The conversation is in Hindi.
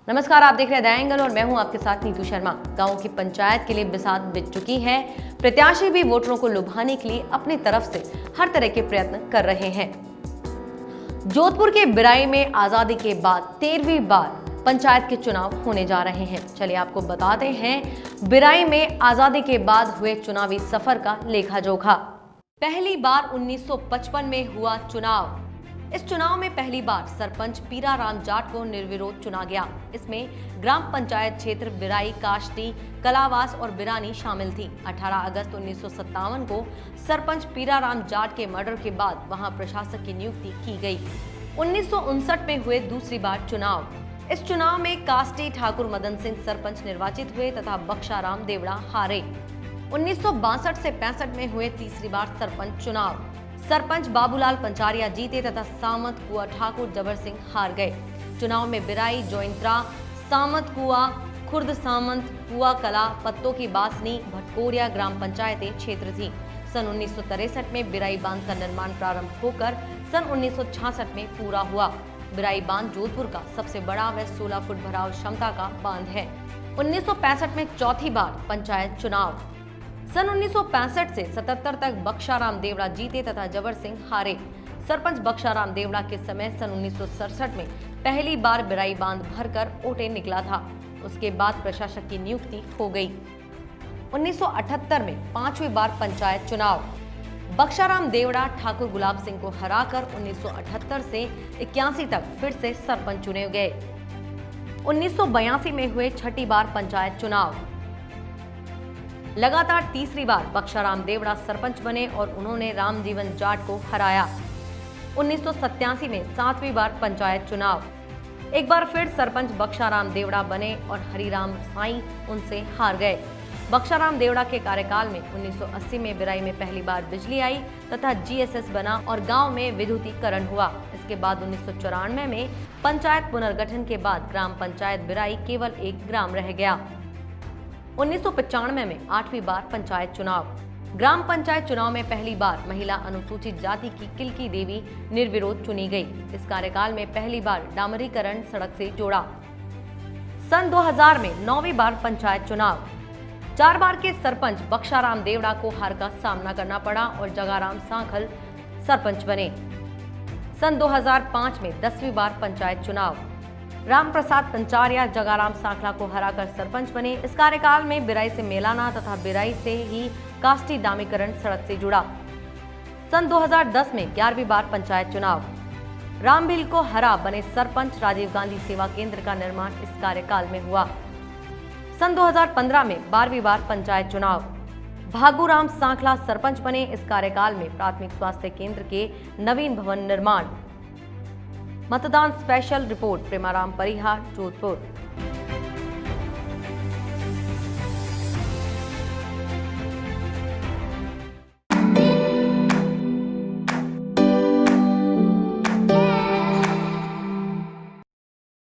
नमस्कार, आप देख रहे हैं द एंगल और मैं हूं आपके साथ नीतू शर्मा। गांवों की पंचायत के लिए बिसात बिछ चुकी है। प्रत्याशी भी वोटरों को लुभाने के लिए अपनी तरफ से हर तरह के प्रयत्न कर रहे हैं। जोधपुर के बिराई में आजादी के बाद 13वीं बार पंचायत के चुनाव होने जा रहे हैं। चलिए आपको बताते हैं बिराई में आजादी के बाद हुए चुनावी सफर का लेखा जोखा। पहली बार 1955 में हुआ चुनाव। इस चुनाव में पहली बार सरपंच पीराराम जाट को निर्विरोध चुना गया। इसमें ग्राम पंचायत क्षेत्र बिराई, काष्टी, कलावास और बिरानी शामिल थी। 18 अगस्त 1957 को सरपंच पीराराम जाट के मर्डर के बाद वहां प्रशासक की नियुक्ति की गई। 1959 में हुए दूसरी बार चुनाव। इस चुनाव में काष्टी ठाकुर मदन सिंह सरपंच निर्वाचित हुए तथा बख्शाराम देवड़ा हारे। 1962 से 65 में हुए तीसरी बार सरपंच चुनाव। सरपंच बाबूलाल पंचारिया जीते तथा सामत कुआ ठाकुर जबर सिंह हार गए। चुनाव में बिराई, जोइंत्रा, सामत कुआ, खुर्द सामंत, कुआ कला, पत्तों की बासनी, भटकोरिया ग्राम पंचायतें क्षेत्र थी। सन 1963 में बिराई बांध का निर्माण प्रारंभ होकर सन 1966 में पूरा हुआ। बिराई बांध जोधपुर का सबसे बड़ा व 16 फुट भराव क्षमता का बांध है। 1965 में चौथी बार पंचायत चुनाव। सन 1965 से 77 तक बख्शाराम देवड़ा जीते तथा जबर सिंह हारे। सरपंच बख्शाराम देवड़ा के समय सन 1967 में पहली बार बिराई बांध भरकर ओटे निकला था। उसके बाद प्रशासक की नियुक्ति हो गई। 1978 में 5वीं बार पंचायत चुनाव। बख्शाराम देवड़ा ठाकुर गुलाब सिंह को हराकर 1978 से 81 तक फिर से सरपंच चुने गए। 1982 में हुए छठी बार पंचायत चुनाव। लगातार तीसरी बार बख्शाराम देवड़ा सरपंच बने और उन्होंने रामजीवन जाट को हराया। 1987 में 7वीं बार पंचायत चुनाव। एक बार फिर सरपंच बख्शाराम देवड़ा बने और हरिराम साईं उनसे हार गए। बख्शाराम देवड़ा के कार्यकाल में 1980 में बिराई में पहली बार बिजली आई तथा जीएसएस बना और गांव में विद्युतीकरण हुआ। इसके बाद 1994 में पंचायत पुनर्गठन के बाद ग्राम पंचायत बिराई केवल एक ग्राम रह गया। 1995 में 8वीं बार पंचायत चुनाव। ग्राम पंचायत चुनाव में पहली बार महिला अनुसूचित जाति की किलकी देवी निर्विरोध चुनी गई। इस कार्यकाल में पहली बार डामरीकरण सड़क से जोड़ा। सन 2000 में 9वीं बार पंचायत चुनाव। 4 बार के सरपंच बख्शाराम देवड़ा को हार का सामना करना पड़ा और जगाराम सांखल सरपंच बने। सन 2005 में 10वीं बार पंचायत चुनाव। राम प्रसाद पंचारिया जगाराम सांखला को हराकर सरपंच बने। इस कार्यकाल में बिराई से मेलाना तथा बिराई से ही काष्टी डामीकरण सड़क से जुड़ा। सन 2010 में 11वीं बार पंचायत चुनाव। रामभिल को हरा बने सरपंच। राजीव गांधी सेवा केंद्र का निर्माण इस कार्यकाल में हुआ। सन 2015 में 12वीं बार पंचायत चुनाव। भागूराम सांखला सरपंच बने। इस कार्यकाल में प्राथमिक स्वास्थ्य केंद्र के नवीन भवन निर्माण। मतदान स्पेशल रिपोर्ट प्रेमाराम परिहार, जोधपुर।